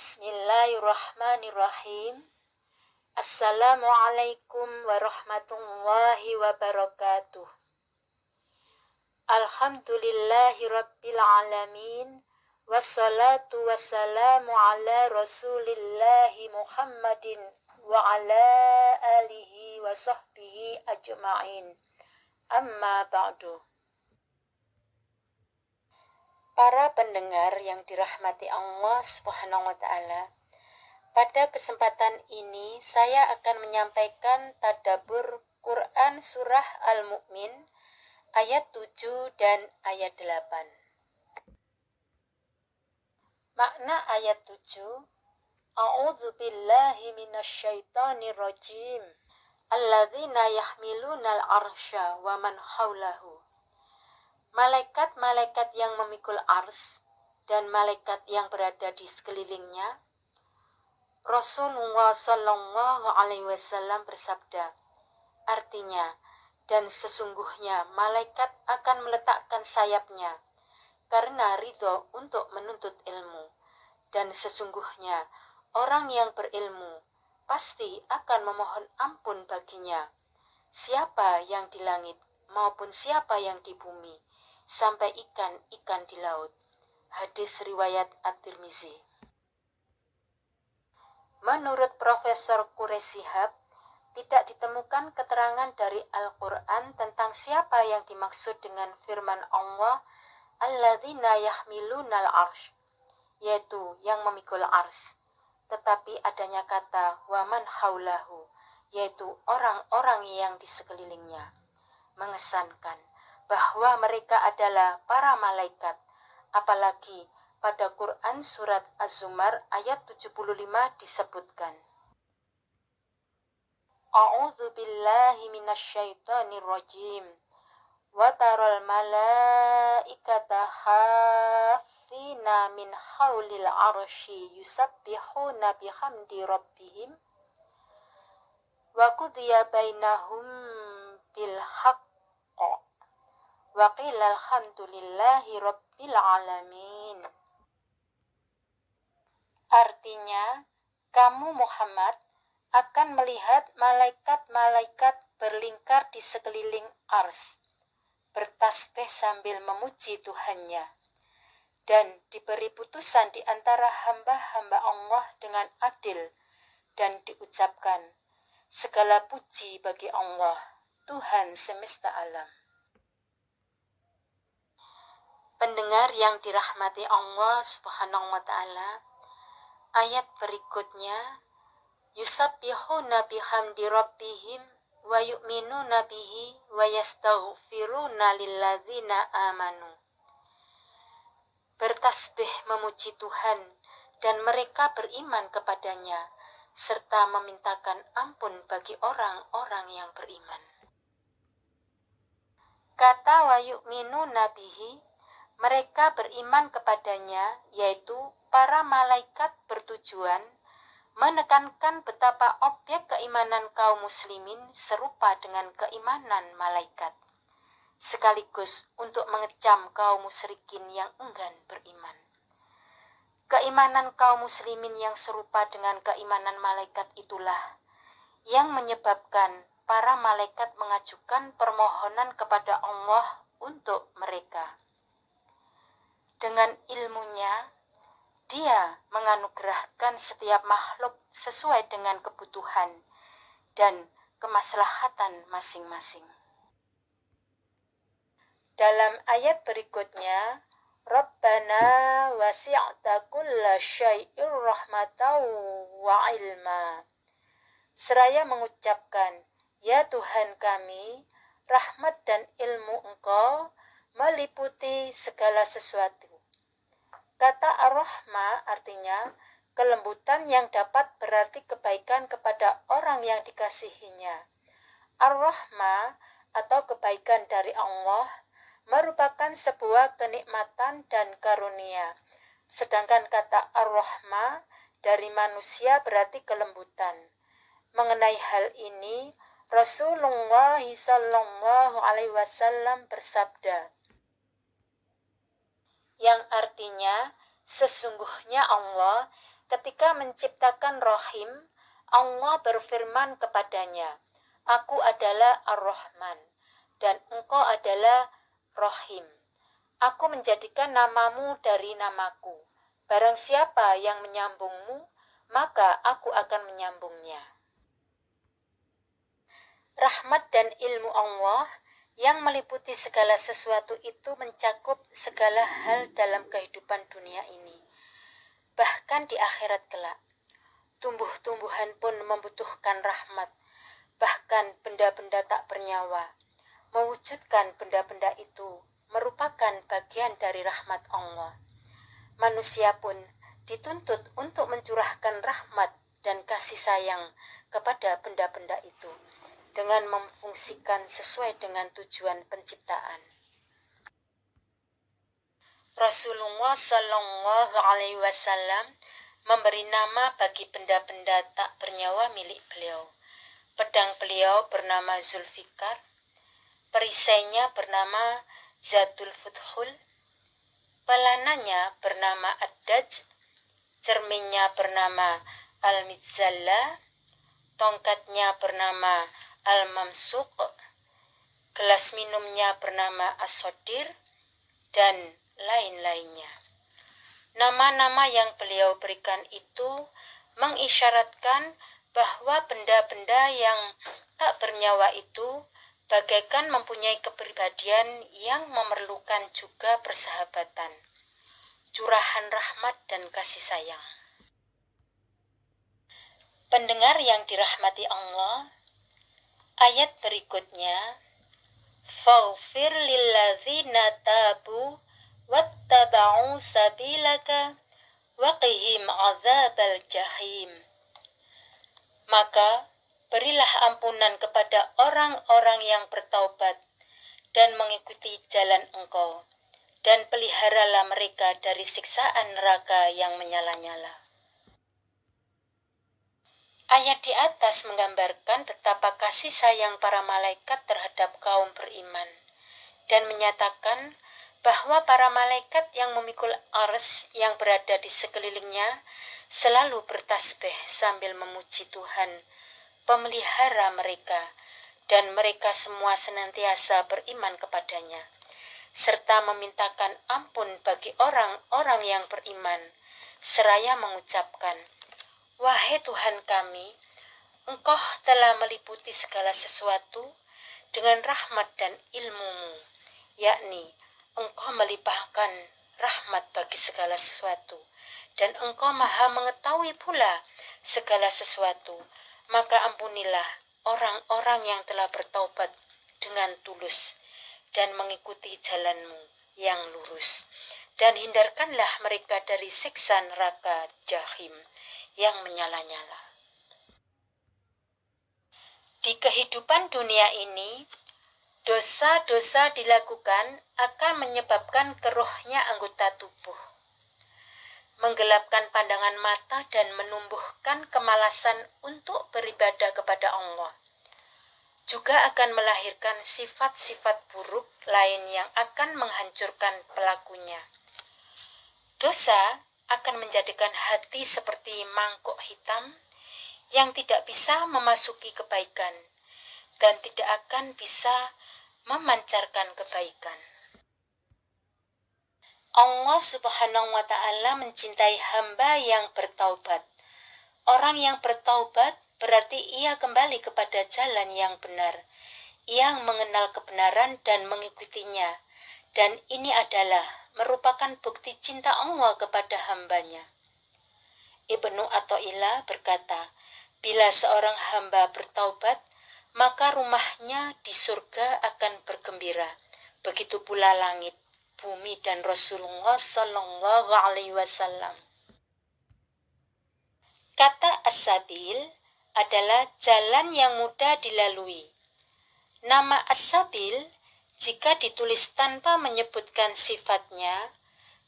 Bismillahirrahmanirrahim. Assalamualaikum warahmatullahi wabarakatuh. Alhamdulillahi rabbil alamin. Wassalatu wassalamu ala rasulillahi Muhammadin wa ala alihi wa sahbihi ajma'in. Amma ba'du. Para pendengar yang dirahmati Allah Subhanahu wa Ta'ala, pada kesempatan ini saya akan menyampaikan tadabbur Quran Surah Al-Mu'min ayat 7 dan ayat 8. Makna ayat 7: A'udzu billahi minasyaitonir rajim. Alladzina yahmilunal arsya wa man haulahu. Malaikat-malaikat yang memikul ars dan malaikat yang berada di sekelilingnya. Rasulullah Shallallahu Alaihi Wasallam bersabda, artinya, dan sesungguhnya malaikat akan meletakkan sayapnya karena ridho untuk menuntut ilmu, dan sesungguhnya orang yang berilmu pasti akan memohon ampun baginya, siapa yang di langit maupun siapa yang di bumi, sampai ikan-ikan di laut. Hadis riwayat At-Tirmizi. Menurut Profesor Quraish Shihab, tidak ditemukan keterangan dari Al-Quran tentang siapa yang dimaksud dengan firman Allah alladzina yahmilunal arsh, yaitu yang memikul ars. Tetapi adanya kata waman haulahu, yaitu orang-orang yang di sekelilingnya, mengesankan bahwa mereka adalah para malaikat. Apalagi pada Quran surat Az-Zumar ayat 75 disebutkan, A'udzu billahi minasyaitonir rajim. Wa taral malaikata haffina min haulil arsy yusabbihuna bihamdi rabbihim wa qudiya bainahum bil haqq wa qila alhamdulillahi rabbil alamin. Artinya, kamu Muhammad akan melihat malaikat-malaikat berlingkar di sekeliling ars, bertasbih sambil memuji Tuhannya, dan diberi putusan di antara hamba-hamba Allah dengan adil, dan diucapkan, segala puji bagi Allah, Tuhan semesta alam. Pendengar yang dirahmati Allah Subhanahu wa Ta'ala, ayat berikutnya, yusabbihuna bihamdi rabbihim wa yu'minuna bihi wa yastaghfiruna lilladzina amanu. Bertasbih memuji Tuhan dan mereka beriman kepadanya serta memintakan ampun bagi orang-orang yang beriman. Kata wa yu'minuna bihi, mereka beriman kepadanya, yaitu para malaikat, bertujuan menekankan betapa objek keimanan kaum muslimin serupa dengan keimanan malaikat, sekaligus untuk mengecam kaum musyrikin yang enggan beriman. Keimanan kaum muslimin yang serupa dengan keimanan malaikat itulah yang menyebabkan para malaikat mengajukan permohonan kepada Allah untuk mereka. Dengan ilmunya, Dia menganugerahkan setiap makhluk sesuai dengan kebutuhan dan kemaslahatan masing-masing. Dalam ayat berikutnya, Rabbana wasi'ta kulla syai'ir rahmatan wa ilma. Seraya mengucapkan, ya Tuhan kami, rahmat dan ilmu Engkau meliputi segala sesuatu. Kata ar-rahma artinya kelembutan yang dapat berarti kebaikan kepada orang yang dikasihinya. Ar-rahma atau kebaikan dari Allah merupakan sebuah kenikmatan dan karunia. Sedangkan kata ar-rahma dari manusia berarti kelembutan. Mengenai hal ini, Rasulullah Shallallahu Alaihi Wasallam bersabda, yang artinya sesungguhnya Allah ketika menciptakan Rahim, Allah berfirman kepadanya, Aku adalah Ar-Rahman, dan engkau adalah Rahim. Aku menjadikan namamu dari namaku. Barang siapa yang menyambungmu, maka aku akan menyambungnya. Rahmat dan ilmu Allah yang meliputi segala sesuatu itu mencakup segala hal dalam kehidupan dunia ini. Bahkan di akhirat kelak, tumbuh-tumbuhan pun membutuhkan rahmat. Bahkan benda-benda tak bernyawa. Mewujudkan benda-benda itu merupakan bagian dari rahmat Allah. Manusia pun dituntut untuk mencurahkan rahmat dan kasih sayang kepada benda-benda itu dengan memfungsikan sesuai dengan tujuan penciptaan. Rasulullah Shallallahu Alaihi Wasallam memberi nama bagi benda-benda tak bernyawa milik beliau. Pedang beliau bernama Zulfikar, perisainya bernama Zatul Futhul, pelananya bernama Ad-Daj, cerminnya bernama Al-Mitzalla, tongkatnya bernama Al-Mamsuq, gelas minumnya bernama As-Sodir, dan lain-lainnya. Nama-nama yang beliau berikan itu mengisyaratkan bahwa benda-benda yang tak bernyawa itu bagaikan mempunyai kepribadian yang memerlukan juga persahabatan, curahan rahmat dan kasih sayang. Pendengar yang dirahmati Allah, ayat berikutnya, Faghfir lilladzina tabu wattaba'u sabilaka waqihim adzabal jahim. Maka berilah ampunan kepada orang-orang yang bertaubat dan mengikuti jalan engkau, dan peliharalah mereka dari siksaan neraka yang menyala-nyala. Ayat di atas menggambarkan betapa kasih sayang para malaikat terhadap kaum beriman, dan menyatakan bahwa para malaikat yang memikul ars yang berada di sekelilingnya selalu bertasbih sambil memuji Tuhan, pemelihara mereka, dan mereka semua senantiasa beriman kepadanya, serta memintakan ampun bagi orang-orang yang beriman, seraya mengucapkan, Wahai Tuhan kami, Engkau telah meliputi segala sesuatu dengan rahmat dan ilmu-Mu, yakni Engkau melimpahkan rahmat bagi segala sesuatu, dan Engkau maha mengetahui pula segala sesuatu, maka ampunilah orang-orang yang telah bertaubat dengan tulus dan mengikuti jalan-Mu yang lurus, dan hindarkanlah mereka dari siksa neraka jahim yang menyala-nyala. Di kehidupan dunia ini, dosa-dosa dilakukan akan menyebabkan keruhnya anggota tubuh, menggelapkan pandangan mata dan menumbuhkan kemalasan untuk beribadah kepada Allah. Juga akan melahirkan sifat-sifat buruk lain yang akan menghancurkan pelakunya. Dosa akan menjadikan hati seperti mangkuk hitam yang tidak bisa memasuki kebaikan dan tidak akan bisa memancarkan kebaikan. Allah Subhanahu wa Ta'ala mencintai hamba yang bertaubat. Orang yang bertaubat berarti ia kembali kepada jalan yang benar. Ia mengenal kebenaran dan mengikutinya, dan ini adalah merupakan bukti cinta Allah kepada hambanya. Ibnu Athaillah berkata, bila seorang hamba bertaubat, maka rumahnya di surga akan bergembira. Begitu pula langit, bumi, dan Rasulullah Shallallahu Alaihi Wasallam. Kata as-sabil adalah jalan yang mudah dilalui. Nama as-sabil jika ditulis tanpa menyebutkan sifatnya,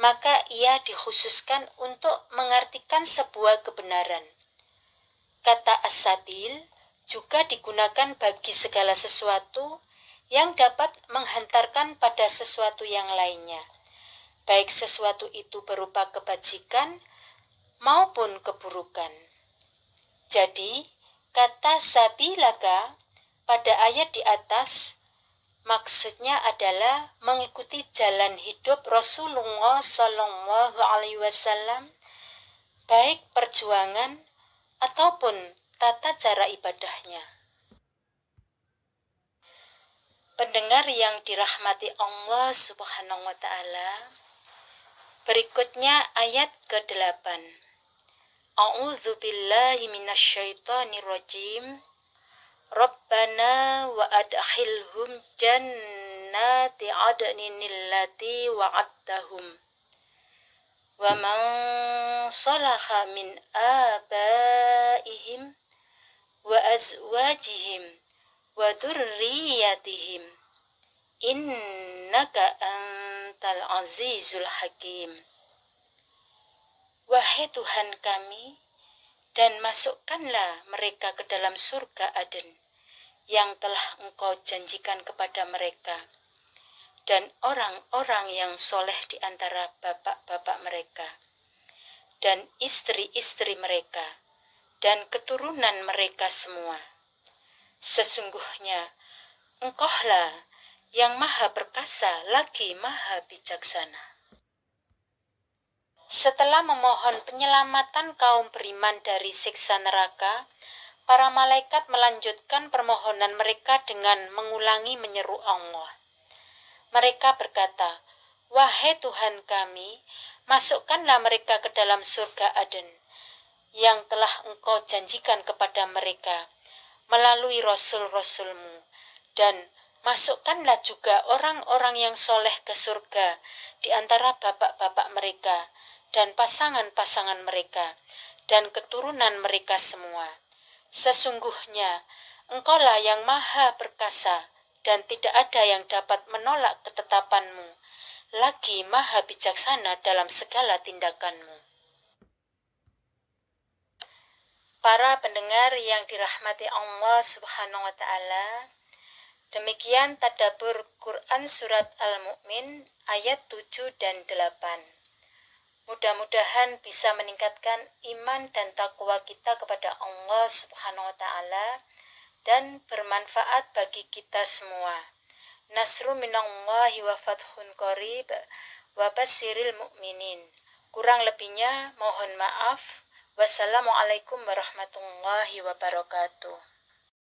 maka ia dikhususkan untuk mengartikan sebuah kebenaran. Kata as-sabil juga digunakan bagi segala sesuatu yang dapat menghantarkan pada sesuatu yang lainnya, baik sesuatu itu berupa kebajikan maupun keburukan. Jadi, kata sabilaka pada ayat di atas maksudnya adalah mengikuti jalan hidup Rasulullah Shallallahu Alaihi Wasallam, baik perjuangan ataupun tata cara ibadahnya. Pendengar yang dirahmati Allah Subhanahu wa Ta'ala, berikutnya ayat ke-8. A'udzu billahi minasyaitonir rajim. Rabbana wa adkhilhum jannati adnin allati wa'adtahum wa man salaha min abaihim wa azwajihim wa dzurriyyatihim innaka antal azizul hakim. Wahai Tuhan kami, dan masukkanlah mereka ke dalam surga Aden yang telah Engkau janjikan kepada mereka, dan orang-orang yang soleh di antara bapak-bapak mereka, dan istri-istri mereka, dan keturunan mereka semua. Sesungguhnya Engkaulah yang maha perkasa lagi maha bijaksana. Setelah memohon penyelamatan kaum beriman dari siksa neraka, para malaikat melanjutkan permohonan mereka dengan mengulangi menyeru Allah. Mereka berkata, wahai Tuhan kami, masukkanlah mereka ke dalam surga Aden yang telah Engkau janjikan kepada mereka melalui Rasul-Rasul-Mu, dan masukkanlah juga orang-orang yang soleh ke surga di antara bapak-bapak mereka dan pasangan-pasangan mereka dan keturunan mereka semua. Sesungguhnya Engkaulah yang maha perkasa dan tidak ada yang dapat menolak ketetapan-Mu, lagi maha bijaksana dalam segala tindakan-Mu. Para pendengar yang dirahmati Allah Subhanahu wa Ta'ala, demikian tadabbur Quran Surat Al-Mu'min ayat 7 dan 8. Mudah-mudahan bisa meningkatkan iman dan takwa kita kepada Allah Subhanahu wa Ta'ala dan bermanfaat bagi kita semua. Nasru minallahi wa fathun qarib wa basyiril mu'minin. Kurang lebihnya mohon maaf. Wassalamualaikum warahmatullahi wabarakatuh.